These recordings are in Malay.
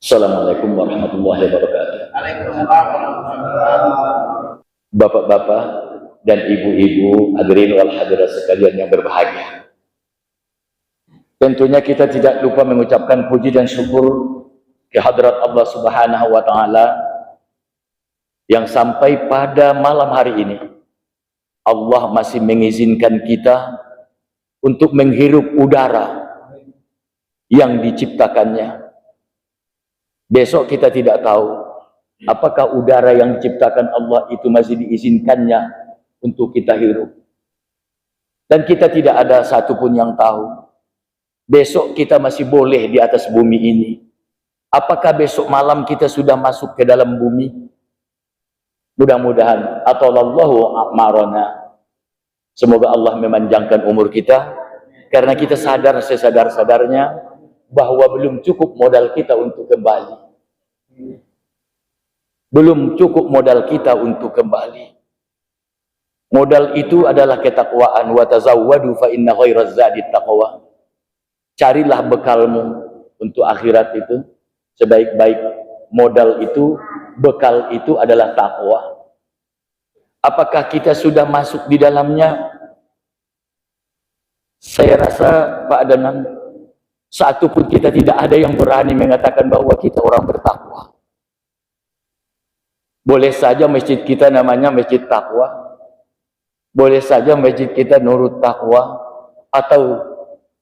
Assalamualaikum warahmatullahi wabarakatuh. Bapak-bapak dan ibu-ibu hadirin wal hadirat sekalian yang berbahagia. Tentunya kita tidak lupa mengucapkan puji dan syukur kehadrat Allah Subhanahu wa taala yang sampai pada malam hari ini Allah masih mengizinkan kita untuk menghirup udara yang diciptakannya. Besok kita tidak tahu apakah udara yang diciptakan Allah itu masih diizinkannya untuk kita hirup. Dan kita tidak ada satupun yang tahu besok kita masih boleh di atas bumi ini. Apakah besok malam kita sudah masuk ke dalam bumi? Mudah-mudahan atalallahu a'marana. Semoga Allah memanjangkan umur kita, karena kita sadar sesadar-sadarnya bahwa belum cukup modal kita untuk kembali. Belum cukup modal kita untuk kembali. Modal itu adalah ketakwaan. Wa tazawwadu fa inna khairaz zadi taqwa. Carilah bekalmu untuk akhirat itu. Sebaik-baik modal itu, bekal itu adalah takwa. Apakah kita sudah masuk di dalamnya? Saya rasa Pak Adnan, satu pun kita tidak ada yang berani mengatakan bahwa kita orang bertakwa. Boleh saja masjid kita namanya masjid takwa, boleh saja masjid kita nurut takwa, atau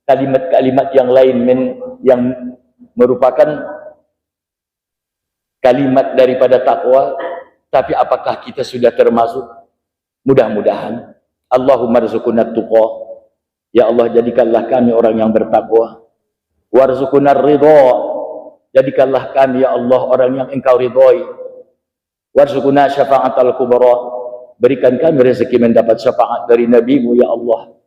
kalimat-kalimat yang lain yang merupakan kalimat daripada takwa. Tapi apakah kita sudah termasuk? Mudah-mudahan. Allahumma rzuqna tuqa. Ya Allah, jadikanlah kami orang yang bertakwa. Warzuqna ridha, jadikanlah kami ya Allah orang yang engkau ridhoi. Warzuqna syafa'atal kubra, berikan kami rezeki mendapat syafaat dari Nabi-Mu ya Allah,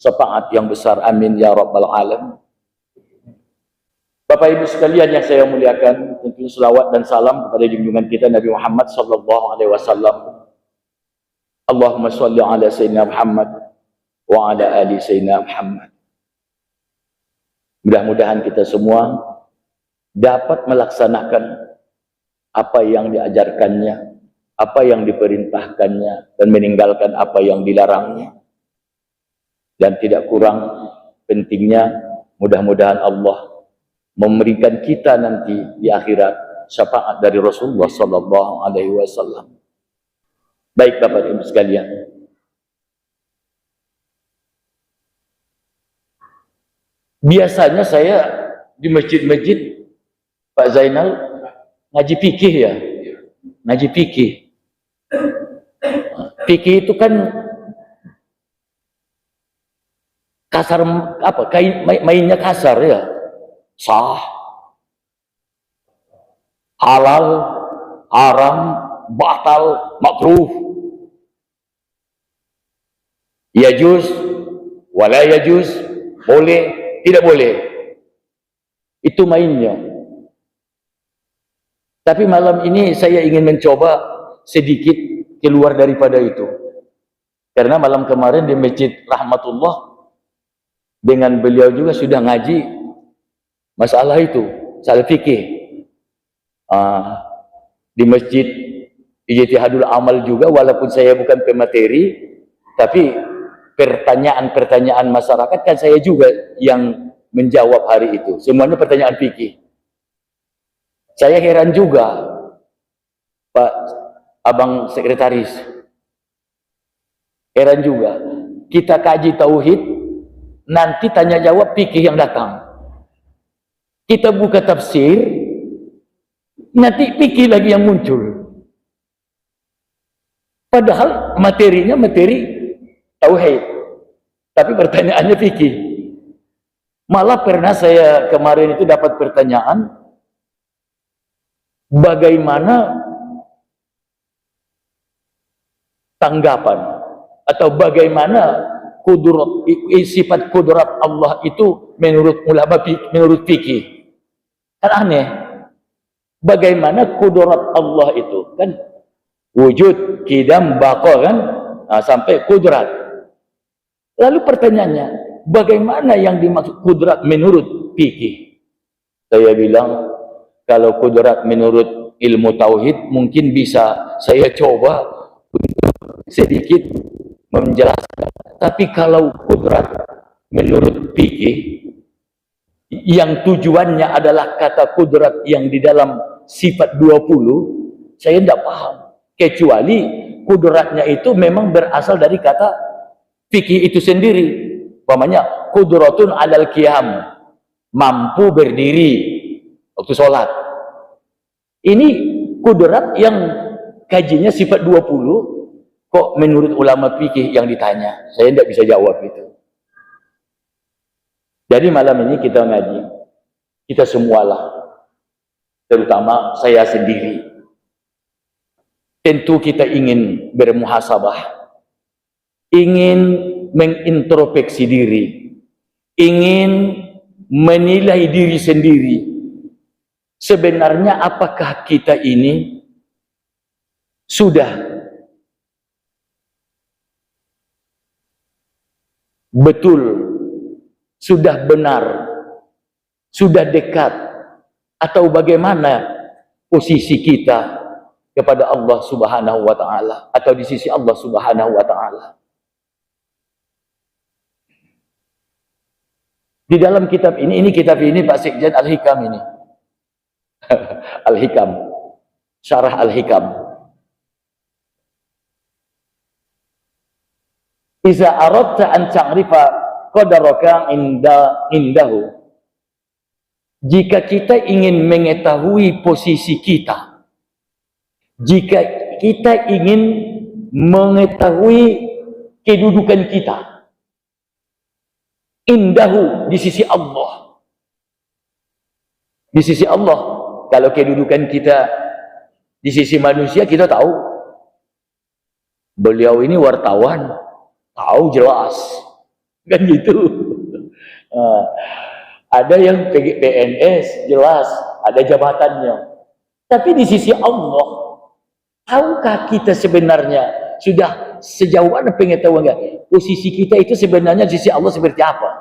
syafaat yang besar, amin ya rabbal alamin. Bapak Ibu sekalian yang saya muliakan, tentu selawat dan salam kepada junjungan kita Nabi Muhammad sallallahu alaihi wasallam. Allahumma shalli ala sayyidina Muhammad wa ala ali sayyidina Muhammad. Mudah-mudahan kita semua dapat melaksanakan apa yang diajarkannya, apa yang diperintahkannya, dan meninggalkan apa yang dilarangnya. Dan tidak kurang pentingnya, mudah-mudahan Allah memberikan kita nanti di akhirat syafaat dari Rasulullah sallallahu alaihi wasallam. Baik Bapak Ibu sekalian, biasanya saya di masjid-masjid Pak Zainal ngaji fikih ya, ngaji fikih. Fikih itu kan kasar, apa? Mainnya kasar ya. Sah, halal, haram, batal, makruh, yajuz, wala yajuz, boleh, tidak boleh. Itu mainnya. Tapi malam ini saya ingin mencoba sedikit keluar daripada itu. Karena malam kemarin di Masjid Rahmatullah dengan beliau juga sudah ngaji masalah itu, masalah fikih. Di Masjid Ijtihadul Amal juga, walaupun saya bukan pemateri, tapi pertanyaan-pertanyaan masyarakat kan saya juga yang menjawab hari itu. Semuanya pertanyaan fikih. Saya heran juga, Pak Abang Sekretaris. Heran juga. Kita kaji tauhid, nanti tanya jawab fikih yang datang. Kita buka tafsir, nanti fikih lagi yang muncul. Padahal materinya materi tauhid, tapi pertanyaannya fikih. Malah pernah saya kemarin itu dapat pertanyaan, bagaimana tanggapan atau bagaimana kudrat, sifat kudrat Allah itu menurut ulama, menurut fikih. Kan aneh. Bagaimana kudrat Allah itu? Kan wujud, qidam, baqa kan? Nah, sampai kudrat. Lalu pertanyaannya, bagaimana yang dimaksud kudrat menurut fikih? Saya bilang, Kalau kudrat menurut ilmu tauhid mungkin bisa saya coba sedikit menjelaskan. Tapi kalau kudrat menurut fikih yang tujuannya adalah kata kudrat yang di dalam sifat 20, saya tidak paham. Kecuali kudratnya itu memang berasal dari kata fikih itu sendiri. Umpamanya kudratun alal qiyam, mampu berdiri waktu sholat. Ini kudrat yang kajinya sifat 20, kok menurut ulama fikih yang ditanya, saya tidak bisa jawab itu. Jadi malam ini kita ngaji, kita semualah, terutama saya sendiri, tentu kita ingin bermuhasabah, ingin mengintrospeksi diri, ingin menilai diri sendiri. Sebenarnya apakah kita ini sudah betul, sudah benar, sudah dekat, atau bagaimana posisi kita kepada Allah Subhanahu wa Ta'ala, atau di sisi Allah Subhanahu wa Ta'ala. Di dalam kitab ini kitab ini Pak Sekjen Al-Hikam ini. Al-Hikam, Syarah Al-Hikam. Iza aradta an ta'rifa qadaraka indahu. Jika kita ingin mengetahui posisi kita, jika kita ingin mengetahui kedudukan kita, indahu, di sisi Allah. Di sisi Allah. Kalau kedudukan kita di sisi manusia, kita tahu. Beliau ini wartawan, tahu jelas. Kan gitu. Ada yang PNS, jelas, ada jabatannya. Tapi di sisi Allah, tahukah kita sebenarnya sudah sejauh mana pengetahuan posisi kita itu sebenarnya di sisi Allah seperti apa?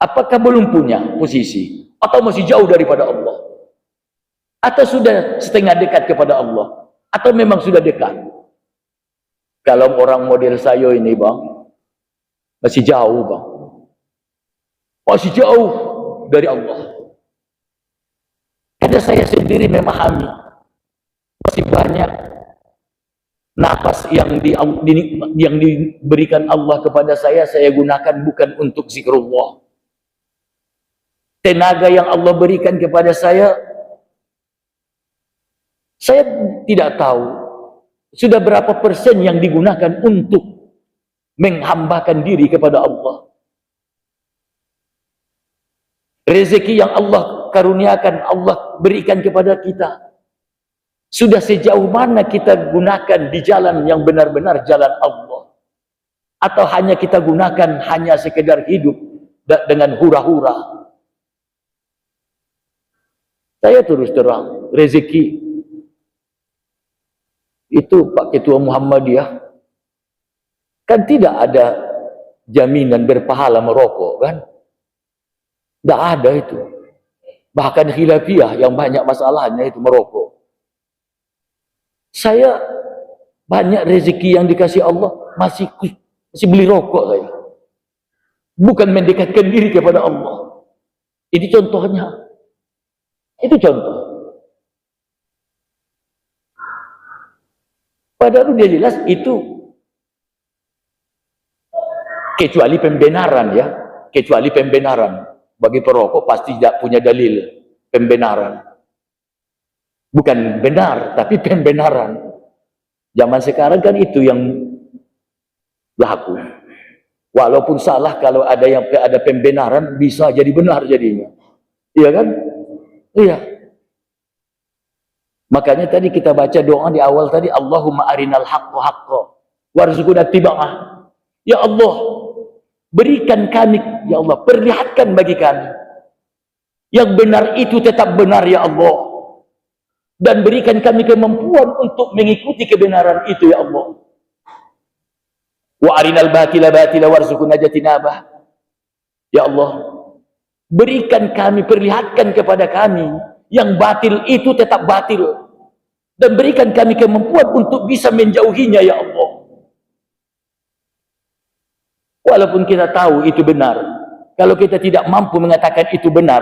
Apakah belum punya posisi? Atau masih jauh daripada Allah? Atau sudah setengah dekat kepada Allah? Atau memang sudah dekat? Kalau orang model saya ini bang, masih jauh bang. Masih jauh dari Allah. Karena saya sendiri memahami masih banyak napas yang diberikan Allah kepada saya gunakan bukan untuk zikrullah. Tenaga yang Allah berikan kepada saya tidak tahu sudah berapa persen yang digunakan untuk menghambakan diri kepada Allah. Rezeki yang Allah karuniakan, Allah berikan kepada kita, sudah sejauh mana kita gunakan di jalan yang benar-benar jalan Allah, atau hanya kita gunakan hanya sekedar hidup dengan hura-hura. Saya terus terang, rezeki itu Pak Ketua Muhammadiyah kan tidak ada jaminan berpahala merokok kan, tidak ada itu. Bahkan khilafiyah yang banyak masalahnya itu merokok. Saya banyak rezeki yang dikasih Allah, masih beli rokok saya, bukan mendekatkan diri kepada Allah. Ini contohnya, itu contoh. Padahal dia jelas itu kecuali pembenaran ya, kecuali pembenaran. Bagi perokok pasti tidak punya dalil pembenaran. Bukan benar, tapi pembenaran. Zaman sekarang kan itu yang laku. Walaupun salah, kalau ada pembenaran bisa jadi benar jadinya. Iya kan? Iya. Makanya tadi kita baca doa di awal tadi, Allahumma arinal haqqo haqqo warzuqna tiba'ah. Ya Allah, berikan kami, ya Allah, perlihatkan bagi kami yang benar itu tetap benar ya Allah, dan berikan kami kemampuan untuk mengikuti kebenaran itu ya Allah. Wa arinal batila batila warzuqna jatinabah. Ya Allah, berikan kami, perlihatkan kepada kami Yang batil itu tetap batil. Dan berikan kami kemampuan untuk bisa menjauhinya, ya Allah. Walaupun kita tahu itu benar. Kalau kita tidak mampu mengatakan itu benar,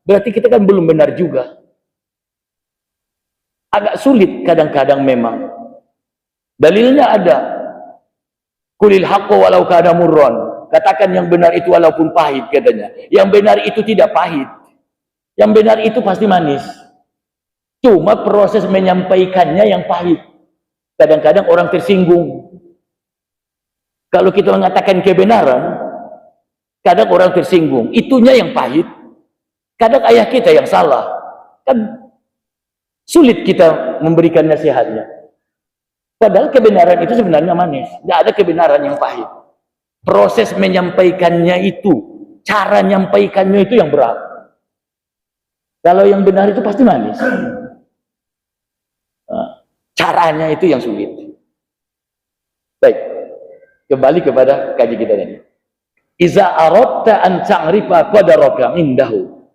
berarti kita kan belum benar juga. Agak sulit kadang-kadang memang. Dalilnya ada. Qulil haqqo walau kana murran. Katakan yang benar itu walaupun pahit, katanya. Yang benar itu tidak pahit. Yang benar itu pasti manis. Cuma proses menyampaikannya yang pahit. Kadang-kadang orang tersinggung. Kalau kita mengatakan kebenaran, kadang orang tersinggung. Itunya yang pahit. Kadang ayah kita yang salah. Kan sulit kita memberikan nasihatnya. Padahal kebenaran itu sebenarnya manis. Tidak ada kebenaran yang pahit. Proses menyampaikannya itu, cara menyampaikannya itu yang berat. Kalau yang benar itu pasti manis. Caranya itu yang sulit. Baik, kembali kepada kaji kita tadi. Iza aradta an ta'rifa qadaraka indahu.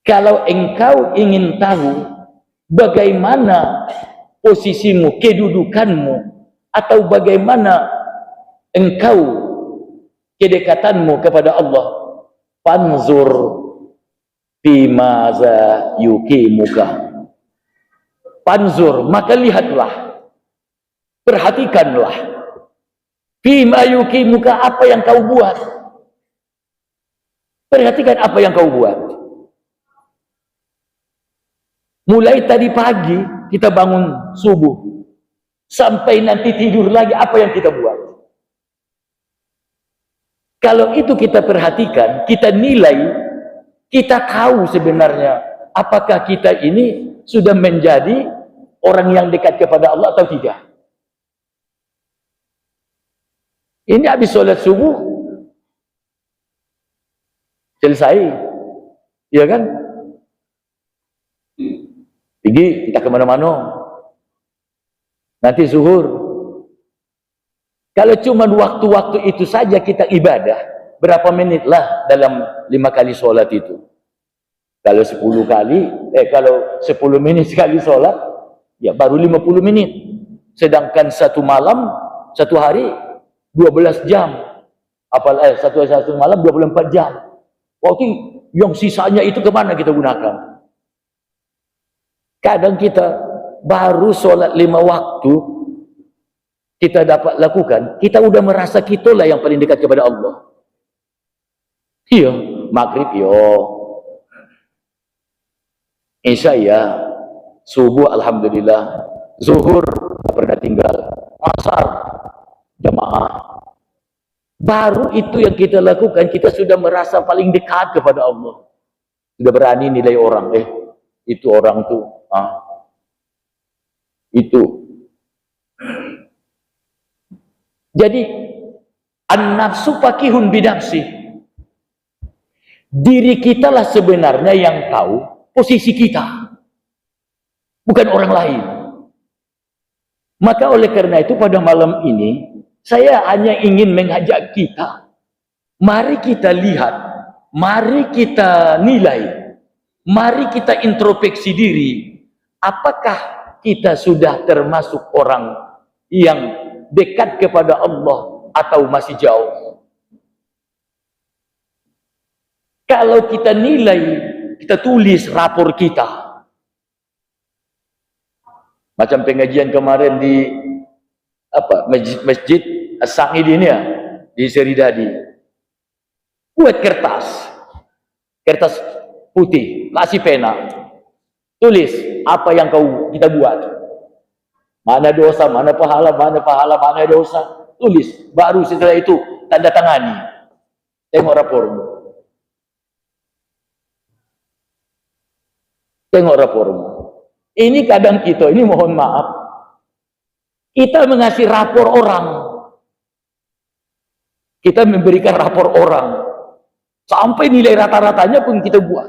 Kalau engkau ingin tahu bagaimana posisimu, kedudukanmu, atau bagaimana engkau kedekatanmu kepada Allah, fanzur bimaza yukimuka. Panzur, maka lihatlah, perhatikanlah, bima yukimuka, apa yang kau buat. Perhatikan apa yang kau buat. Mulai tadi pagi kita bangun subuh sampai nanti tidur lagi, apa yang kita buat. Kalau itu kita perhatikan, kita nilai, kita tahu sebenarnya apakah kita ini sudah menjadi orang yang dekat kepada Allah atau tidak. Ini habis sholat subuh selesai, ya kan? Pergi kita kemana-mana, nanti zuhur. Kalau cuma waktu-waktu itu saja kita ibadah, berapa menit lah dalam 5 kali sholat itu? Kalau 10 kali, kalau 10 menit sekali sholat, ya baru 50 menit. Sedangkan satu malam, satu hari, 12 jam. Apalagi satu malam 24 jam. Waktu yang sisanya itu kemana kita gunakan? Kadang kita baru sholat 5 waktu, kita dapat lakukan, kita udah merasa kitalah yang paling dekat kepada Allah. Iya, maghrib yo, Isya ya, subuh alhamdulillah, zuhur tak pernah tinggal, asar jamaah. Baru itu yang kita lakukan, kita sudah merasa paling dekat kepada Allah. Sudah berani nilai orang, itu orang tuh, itu. Jadi an-nafsu fakihun binafsi. Diri kita lah sebenarnya yang tahu posisi kita, bukan orang lain. Maka oleh karena itu pada malam ini saya hanya ingin mengajak kita, mari kita lihat, mari kita nilai, mari kita introspeksi diri. Apakah kita sudah termasuk orang yang dekat kepada Allah atau masih jauh? Kalau kita nilai, kita tulis rapor kita. Macam pengajian kemarin di Masjid As-Sa'id ini ya, di Seridadi. Buat kertas putih, kasih pena, tulis apa yang kita buat. Mana dosa, mana pahala, mana dosa. Tulis. Baru setelah itu tanda tangani. Tengok rapormu. Tengok rapormu. Ini kadang kita, ini mohon maaf, kita mengasih rapor orang. Kita memberikan rapor orang. Sampai nilai rata-ratanya pun kita buat.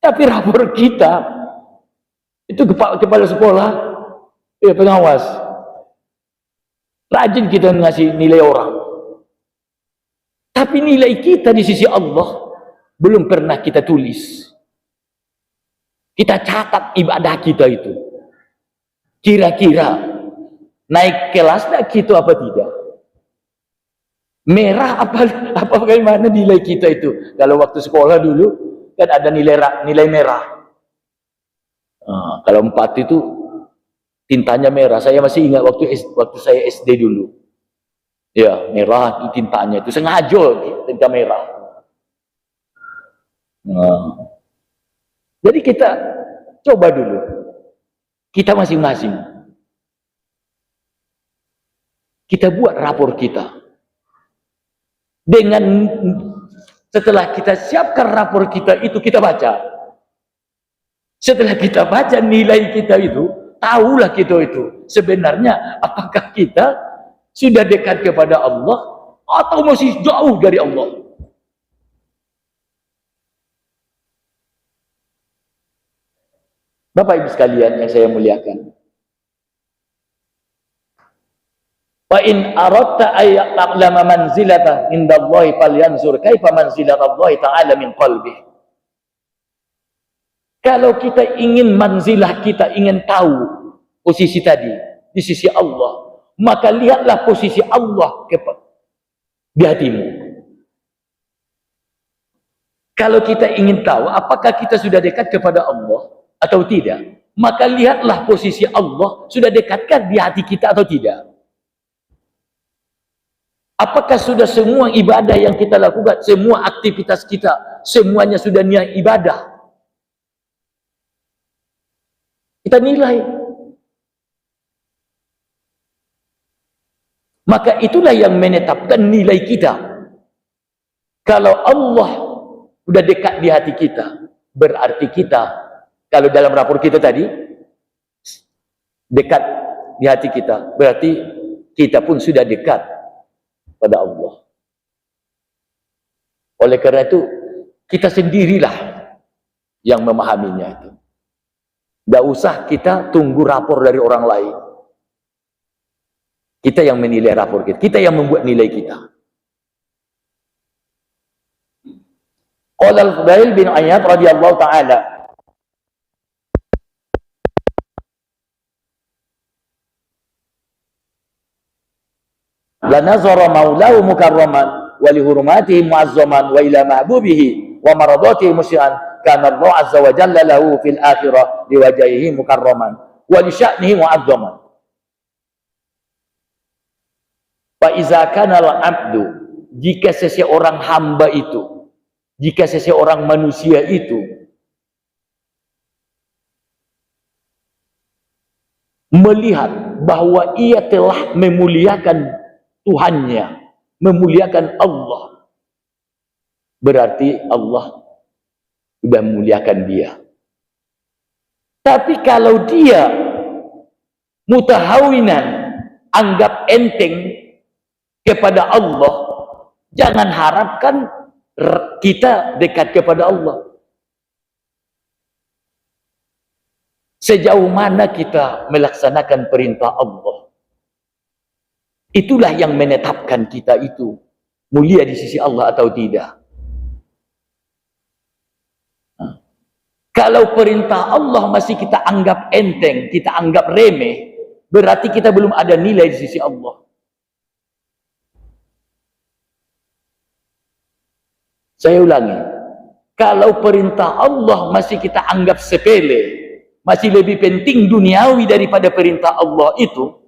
Tapi rapor kita, itu kepala sekolah, pengawas, rajin kita ngasih nilai orang. Tapi nilai kita di sisi Allah belum pernah kita tulis. Kita catat ibadah kita itu. Kira-kira naik kelasnya kita apa tidak? Merah apa bagaimana nilai kita itu? Kalau waktu sekolah dulu kan ada nilai merah. Nah, kalau 4 itu tintanya merah. Saya masih ingat waktu saya SD dulu. Ya, merah itu tintanya itu sengaja tinta merah. Nah, jadi kita coba dulu. Kita masing-masing. Kita buat rapor kita. Dengan setelah kita siapkan rapor kita itu kita baca. Setelah kita baca nilai kita itu, tahulah kita itu sebenarnya apakah kita sudah dekat kepada Allah atau masih jauh dari Allah. Bapak Ibu sekalian yang saya muliakan. Wa in aradta ay ta'lama manzilata indallahi falyanzur kaifa manzilatallahi ta'ala min qalbi. Kalau kita ingin manzilah, kita ingin tahu posisi tadi di sisi Allah, maka lihatlah posisi Allah di hatimu. Kalau kita ingin tahu apakah kita sudah dekat kepada Allah atau tidak, maka lihatlah posisi Allah sudah dekatkah di hati kita atau tidak. Apakah sudah semua ibadah yang kita lakukan, semua aktivitas kita, semuanya sudah niat ibadah? Kita nilai. Maka itulah yang menetapkan nilai kita. Kalau Allah sudah dekat di hati kita, berarti kita, kalau dalam rapor kita tadi, dekat di hati kita, berarti kita pun sudah dekat pada Allah. Oleh karena itu, kita sendirilah yang memahaminya itu. Tidak usah kita tunggu rapor dari orang lain. Kita yang menilai rapor kita. Kita yang membuat nilai kita. Qala al-Fudail bin Iyad radhiyallahu ta'ala, la nazara maulahu mukarraman wa li hurmatihi mu'azzaman wa ila mahbubihi wa maradatihi musyi'an kana Allah azza wa jalla lahu fil akhirah li wajhihi mukarraman wa li sya'nihi mu'azzaman. Fa iza kana al-'abdu, jika seseorang hamba itu, jika seseorang manusia itu melihat bahwa ia telah memuliakan Tuhannya, memuliakan Allah, berarti Allah sudah memuliakan dia. Tapi kalau dia mutahawinan, anggap enteng kepada Allah, jangan harapkan kita dekat kepada Allah. Sejauh mana kita melaksanakan perintah Allah, itulah yang menetapkan kita itu mulia di sisi Allah atau tidak. Kalau perintah Allah masih kita anggap enteng, kita anggap remeh, berarti kita belum ada nilai di sisi Allah. Saya ulangi, kalau perintah Allah masih kita anggap sepele, masih lebih penting duniawi daripada perintah Allah itu,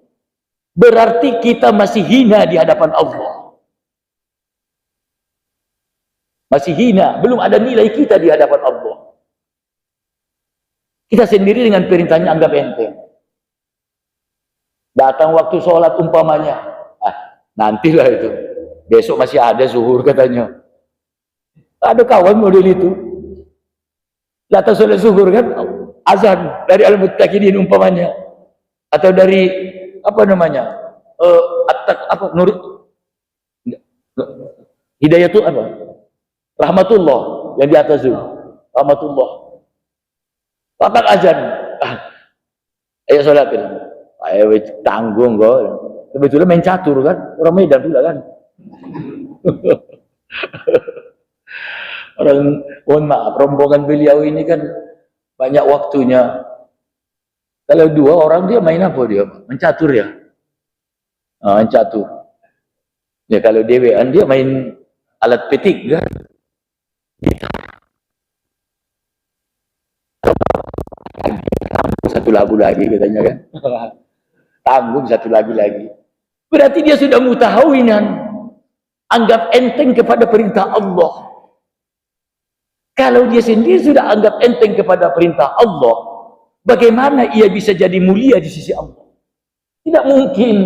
berarti kita masih hina di hadapan Allah. Masih hina, belum ada nilai kita di hadapan Allah. Kita sendiri dengan perintahnya anggap enteng. Datang waktu sholat umpamanya, nantilah itu. Besok masih ada zuhur katanya. Ada kawan model itu. Datang sholat zuhur kan, azan dari Al-Muttaqidin umpamanya. Atau dari apa namanya, hidayah itu apa, rahmatullah yang di atas itu, rahmatullah, patak azan, ayo sholat, ayo tanggung kok, sebetulnya main catur kan, orang Medan pula kan, orang, mohon maaf, rombongan beliau ini kan banyak waktunya. Kalau dua orang dia main apa dia? Mencatur ya. Mencatur. Ya kalau dewean dia main alat petik kan. Satu lagu lagi katanya kan. Tanggung satu lagu lagi. Berarti dia sudah mutahawinan. Anggap enteng kepada perintah Allah. Kalau dia sendiri sudah anggap enteng kepada perintah Allah, bagaimana ia bisa jadi mulia di sisi Allah? Tidak mungkin.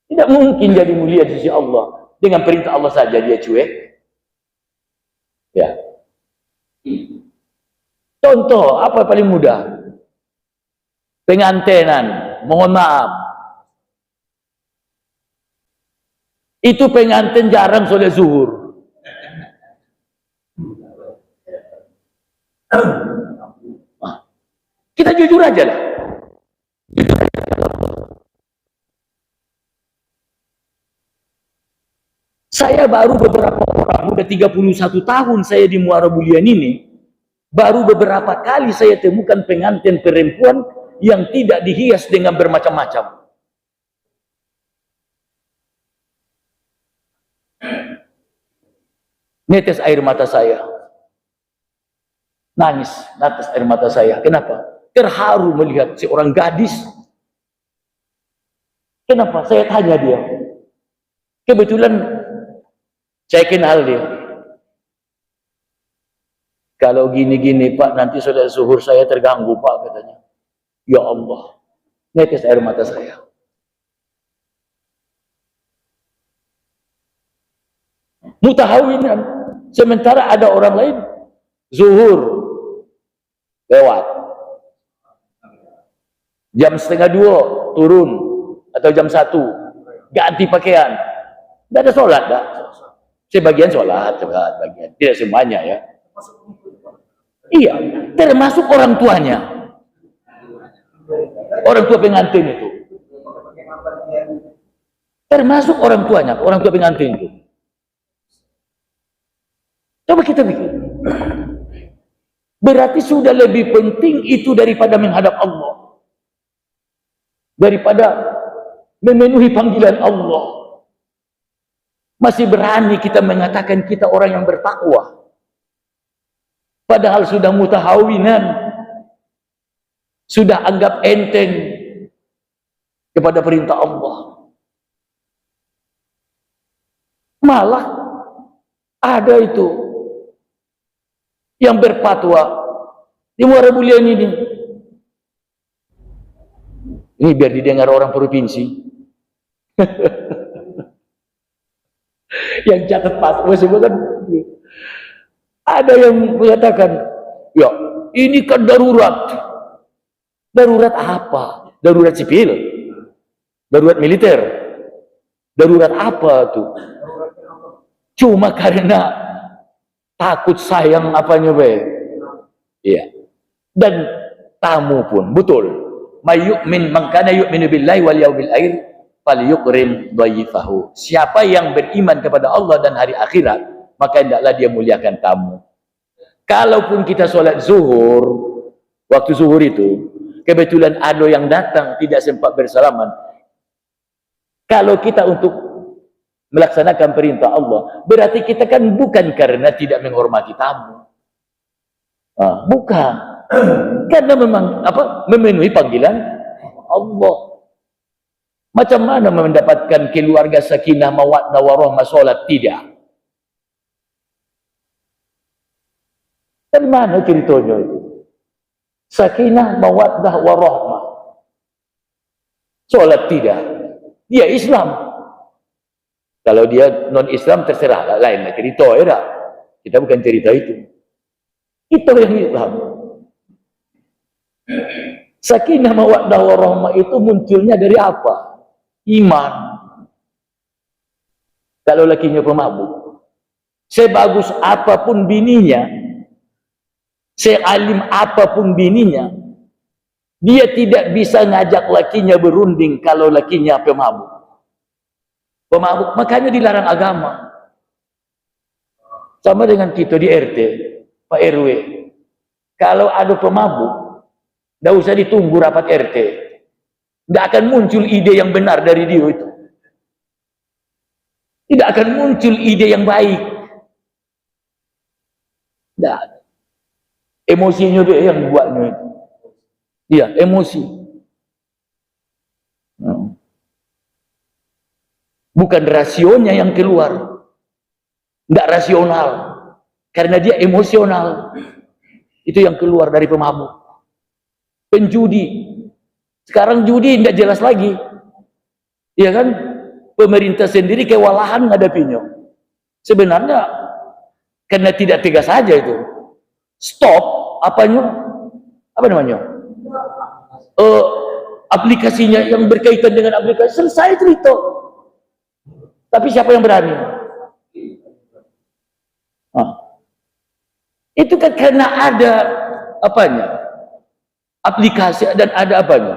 Tidak mungkin jadi mulia di sisi Allah. Dengan perintah Allah saja dia cuek. Ya. Contoh, apa paling mudah? Pengantenan, mohon maaf. Itu pengantin jarang solat zuhur. Kita jujur aja lah. Saya baru beberapa orang, udah 31 tahun saya di Muara Bulian ini, baru beberapa kali saya temukan pengantin perempuan yang tidak dihias dengan bermacam-macam. Netes air mata saya. Nangis, netes air mata saya. Kenapa? Terharu melihat seorang gadis. Kenapa? Saya tanya dia. Kebetulan saya kenal dia. Kalau gini-gini Pak, nanti saudara zuhur saya terganggu Pak, katanya. Ya Allah, netes air mata saya. Mutahawinan. Sementara ada orang lain zuhur lewat jam 1:30 turun atau jam 1 ganti pakaian, tidak ada sholat dah. Sebagian sholat, sebagian tidak semuanya ya. Iya, termasuk orang tuanya, orang tua pengantin itu, termasuk orang tuanya, orang tua pengantin itu. Coba kita pikir. Berarti sudah lebih penting itu daripada menghadap Allah. Daripada memenuhi panggilan Allah. Masih berani kita mengatakan kita orang yang bertakwa. Padahal sudah mutahawinan. Sudah anggap enteng kepada perintah Allah. Malah ada itu yang berfatwa di Muara Bulian ini. Ini biar didengar orang provinsi. Yang catat fatwa semua kan. Ada yang mengatakan, ya ini kan darurat. Darurat apa? Darurat sipil? Darurat militer? Darurat apa tuh? Cuma karena takut sayang apanya be. Iya. Dan tamu pun betul. Mayyu'min man kana yu'minu billahi wal yaumil akhir falyukrim dhaifahu. Siapa yang beriman kepada Allah dan hari akhirat, maka hendaklah dia muliakan tamu. Kalaupun kita sholat zuhur, waktu zuhur itu kebetulan ada yang datang tidak sempat bersalaman. Kalau kita untuk melaksanakan perintah Allah, berarti kita kan bukan karena tidak menghormati tamu. Bukan. Karena memang memenuhi panggilan Allah. Macam mana mendapatkan keluarga sakinah mawaddah warahmah salat tidak? Dari mana ceritanya itu? Sakinah mawaddah warahmah. Salat tidak. Dia Islam. Kalau dia non-Islam terserah, lain cerita ya. Kita bukan cerita itu. Itu yang Islam. Sakinah mawaddah warahmah itu munculnya dari apa? Iman. Kalau lakinya pemabuk, sebagus apapun bininya, sealim apapun bininya, dia tidak bisa ngajak lakinya berunding kalau lakinya pemabuk. Pemabuk, makanya dilarang agama. Sama dengan kita di RT, Pak RW. Kalau ada pemabuk, tidak usah ditunggu rapat RT. Tidak akan muncul ide yang benar dari dia itu. Tidak akan muncul ide yang baik. Tidak. Emosinya dia yang buatnya itu. Iya, emosi. Bukan rasionya yang keluar. Tidak rasional. Karena dia emosional. Itu yang keluar dari pemabuk. Penjudi. Sekarang judi tidak jelas lagi. Iya kan? Pemerintah sendiri kewalahan menghadapinya. Sebenarnya karena tidak tegas saja itu. Stop apanya? Apa namanya? Aplikasinya yang berkaitan dengan aplikasi selesai cerita. Tapi siapa yang berani? Itu kan karena ada apanya? Aplikasi dan ada apanya?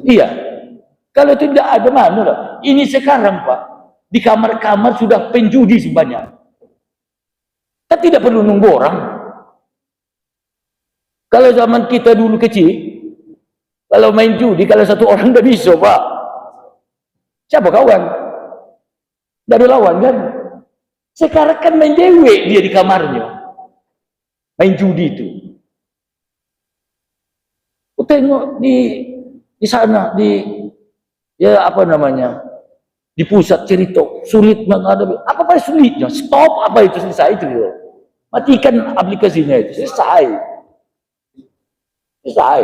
Iya. Kalau tidak ada mana lah. Ini sekarang Pak, di kamar-kamar sudah penjudi sebanyak. Kita tidak perlu nunggu orang. Kalau zaman kita dulu kecil, kalau main judi, kalau satu orang tidak bisa Pak. Siapa kawan? Tidak ada lawan kan? Sekarang kan main dewe dia di kamarnya. Main judi itu. Aku tengok di sana, ya apa namanya, di pusat cerita, sulit menghadapi. Apa sulitnya? Stop apa itu, selesai itu. Matikan aplikasinya itu, selesai. Selesai.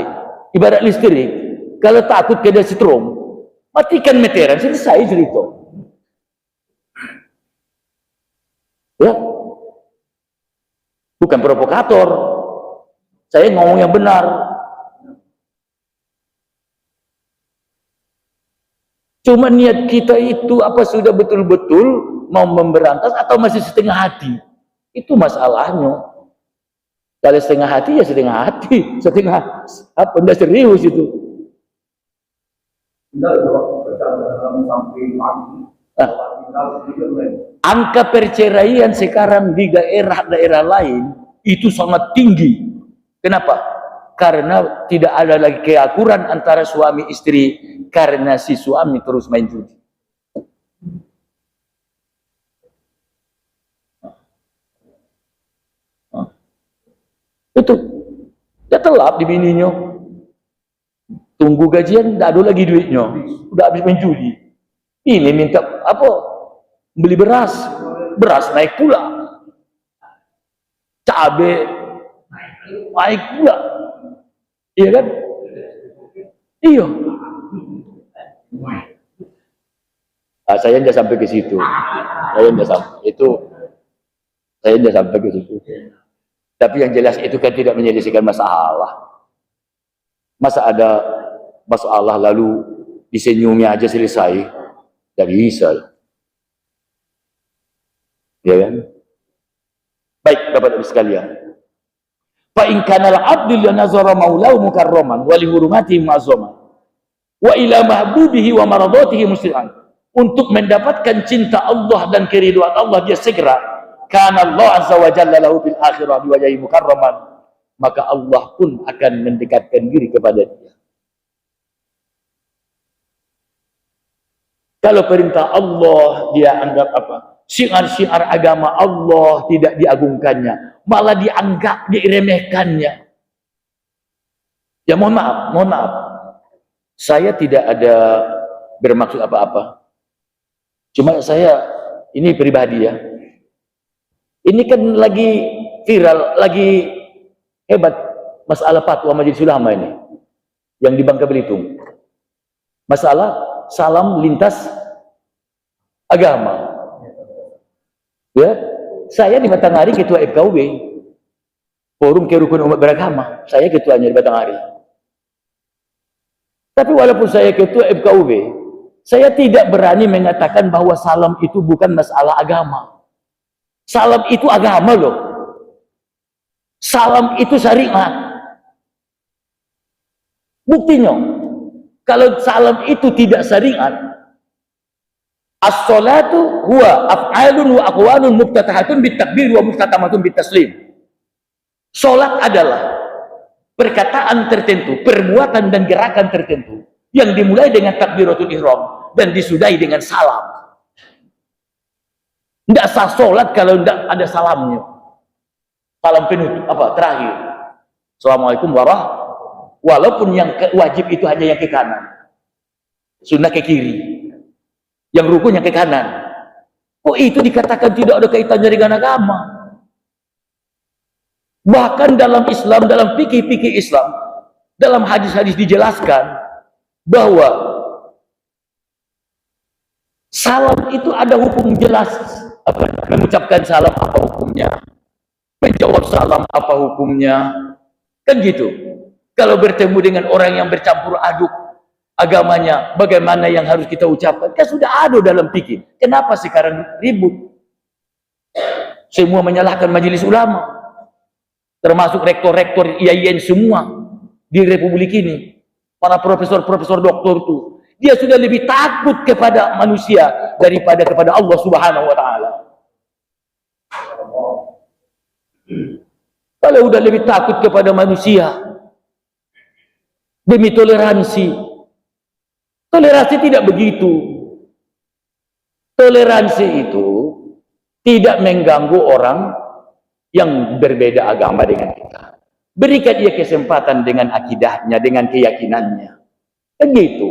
Ibarat listrik, kalau takut kena setrum, matikan meteran, selesai cerita. Ya, bukan provokator. Saya ngomong yang benar. Cuma niat kita itu apa sudah betul-betul mau memberantas atau masih setengah hati? Itu masalahnya. Kalau setengah hati ya setengah hati, setengah apa enggak serius itu. Angka perceraian sekarang di daerah-daerah lain itu sangat tinggi. Kenapa? Karena tidak ada lagi keakuran antara suami istri karena si suami terus main judi. Itu dia telap di bininya. Tunggu gajian, tidak ada lagi duitnya. Udah habis main judi. Ini minta apa? Beli beras. Beras naik pula. Cabai naik pula. Iya kan? Iya. Saya tidak sampai ke situ. Saya tidak sampai itu. Saya tidak sampai ke situ. Tapi yang jelas itu kan tidak menyelesaikan masalah. Masa ada masalah lalu disenyumi aja selesai? Tidak bisa. Ya kan? Baik, Bapak-Ibu sekalian. Fa in kana al-'abdu nazara maulahu mukarraman wa li hurumatihi mu'azzaman wa ila mahbubihi wa maradatihi musliman. Untuk mendapatkan cinta Allah dan keridhaan Allah dia segera kana Allah azza wa jalla lahu fil akhirah bi wajhi mukarraman, maka Allah pun akan mendekatkan diri kepada dia. Kalau perintah Allah dia anggap apa? Syiar-syiar agama Allah tidak diagungkannya, malah dianggap diremehkannya. Ya mohon maaf. Saya tidak ada bermaksud apa-apa. Cuma saya ini pribadi ya. Ini kan lagi viral, lagi hebat masalah fatwa Majelis Ulama ini yang di Bangka Belitung. Masalah salam lintas agama. Ya, saya di Batanghari ketua FKUB, Forum Kerukunan Umat Beragama. Saya ketuanya di Batanghari. Tapi walaupun saya ketua FKUB, saya tidak berani mengatakan bahwa salam itu bukan masalah agama. Salam itu agama loh. Salam itu syariat. Buktinya, kalau salam itu tidak syariat, as-salatu huwa af'alun wa aqwalun muftatahatun bitakbir wa muftatamatun bitaslim. Sholat adalah perkataan tertentu, perbuatan dan gerakan tertentu yang dimulai dengan takbiratul ihram dan disudahi dengan salam. Tidak sah sholat kalau tidak ada salamnya. Salam penutup apa terakhir. Assalamualaikum warahmatullahi. Walaupun yang wajib itu hanya yang ke kanan, sunnah ke kiri, yang rukun yang ke kanan. Oh, itu dikatakan tidak ada kaitannya dengan agama. Bahkan dalam Islam, dalam fikih-fikih Islam, dalam hadis-hadis dijelaskan bahwa salam itu ada hukum jelas. Apa, mengucapkan salam apa hukumnya, menjawab salam apa hukumnya, kan gitu. Kalau bertemu dengan orang yang bercampur aduk agamanya, bagaimana yang harus kita ucapkan? Kan sudah ada dalam fikih. Kenapa sekarang ribut? Semua menyalahkan majelis ulama, termasuk rektor-rektor IAIN semua di Republik ini. Para profesor-profesor doktor itu, dia sudah lebih takut kepada manusia daripada kepada Allah Subhanahu wa Ta'ala. Kalau udah lebih takut kepada manusia demi toleransi, toleransi tidak begitu. Toleransi itu tidak mengganggu orang yang berbeda agama dengan kita. Berikan dia kesempatan dengan akidahnya, dengan keyakinannya. Begitu.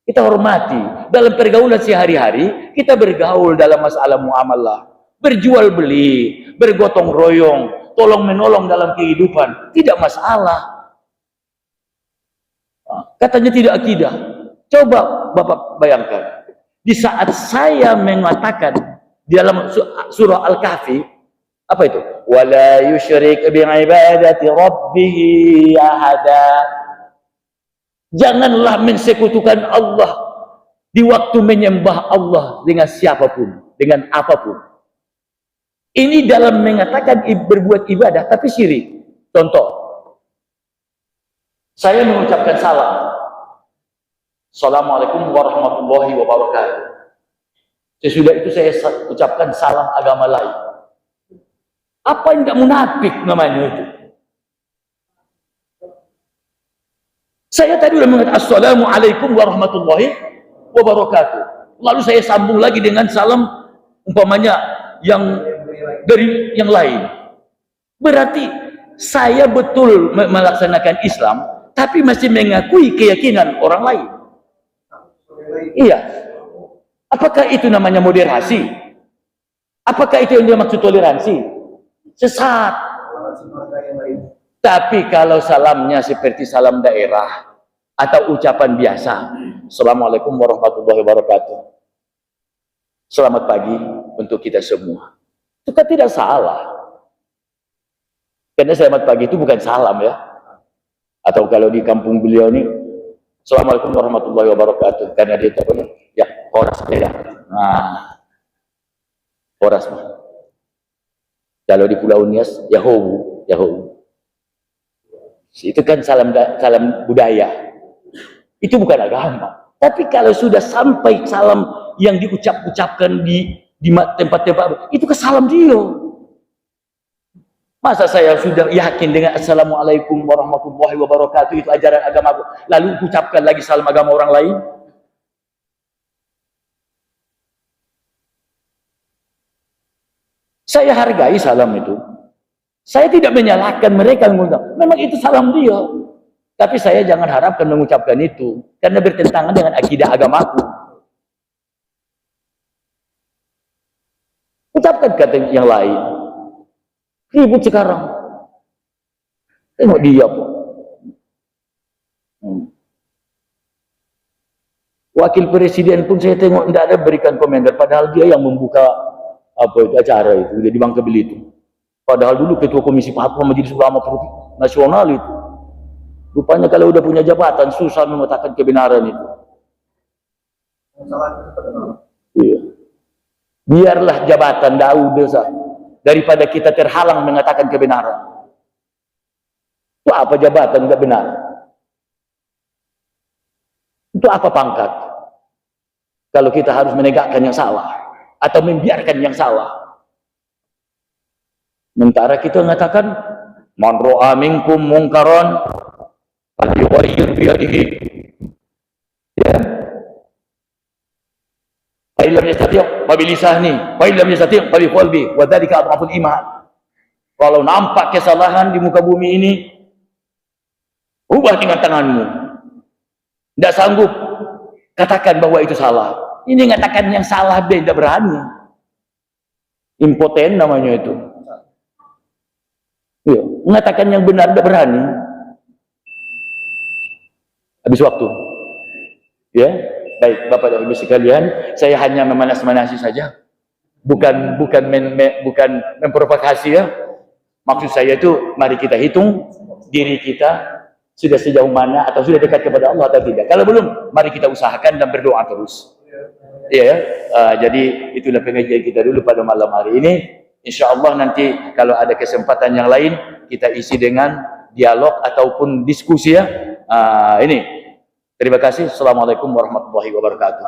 Kita hormati. Dalam pergaulan sehari-hari, kita bergaul dalam masalah muamalah. Berjual beli, bergotong royong, tolong menolong dalam kehidupan. Tidak masalah. Katanya tidak akidah. Coba Bapak bayangkan. Di saat saya mengatakan di dalam surah Al-Kahfi, apa itu? Wala yusyrik bi'ibadati rabbih ahada. Janganlah mensekutukan Allah di waktu menyembah Allah dengan siapapun, dengan apapun. Ini dalam mengatakan berbuat ibadah tapi syirik. Contoh, saya mengucapkan salam. Assalamualaikum warahmatullahi wabarakatuh. Sesudah itu saya ucapkan salam agama lain. Apa yang tidak munafik namanya itu? Saya tadi sudah mengatakan Assalamualaikum warahmatullahi wabarakatuh. Lalu saya sambung lagi dengan salam umpamanya yang dari yang lain. Berarti saya betul melaksanakan Islam, tapi masih mengakui keyakinan orang lain. Iya. Apakah itu namanya moderasi? Apakah itu yang dimaksud toleransi? Sesat. Tapi kalau salamnya seperti salam daerah atau ucapan biasa, Assalamualaikum warahmatullahi wabarakatuh, selamat pagi untuk kita semua, itu kan tidak salah. Karena selamat pagi itu bukan salam ya. Atau kalau di kampung beliau ini, Assalamualaikum warahmatullahi wabarakatuh, karena dia tahu ya horas beda. Nah, horas mah. Kalau di Pulau Nias, Yahowu, Yahowu. Itu kan salam budaya. Itu bukan agama. Tapi kalau sudah sampai salam yang diucapkan di tempat-tempat itu ke salam dia. Masa saya sudah yakin dengan Assalamualaikum warahmatullahi wabarakatuh itu ajaran agamaku, lalu ucapkan lagi salam agama orang lain? Saya hargai salam itu. Saya tidak menyalahkan mereka yang mengundang. Memang itu salam dia. Tapi saya jangan harapkan mengucapkan itu, karena bertentangan dengan akidah agamaku. Ucapkan kata yang lain. Ribut sekarang. Tengok dia po. Wakil presiden pun saya tengok tidak ada berikan komentar, padahal dia yang membuka apa itu acara itu di Bangka Belitung. Padahal dulu ketua komisi fatwa Majelis Ulama Nasional itu. Rupanya kalau udah punya jabatan susah mengatakan kebenaran itu. Iya. Biarlah jabatan Daud desa daripada kita terhalang mengatakan kebenaran. Itu apa jabatan tidak benar? Itu apa pangkat? Kalau kita harus menegakkan yang salah atau membiarkan yang salah. Sementara kita mengatakan Man ra'a minkum munkaran falyughayyir bi yadihi. Ya. Fa illam yastati' fa bi lisanihi, fa illam yastati' fa bi qalbihi, wa dzalika adhaful iman. Kalau nampak kesalahan di muka bumi ini, ubah dengan tanganmu. Tidak sanggup, katakan bahwa itu salah. Ini mengatakan yang salah, dia tidak berani. Impoten namanya itu. Ya, mengatakan yang benar tidak berani. Habis waktu. Ya, baik Bapak dan Ibu sekalian, saya hanya memanas-manasi saja. Bukan memprovokasi ya. Maksud saya itu, mari kita hitung diri kita sudah sejauh mana atau sudah dekat kepada Allah atau tidak. Kalau belum, mari kita usahakan dan berdoa terus. Ya, jadi itulah pengajian kita dulu pada malam hari ini. Insya Allah nanti kalau ada kesempatan yang lain, kita isi dengan dialog ataupun diskusi ya. Ini. Terima kasih. Assalamualaikum warahmatullahi wabarakatuh.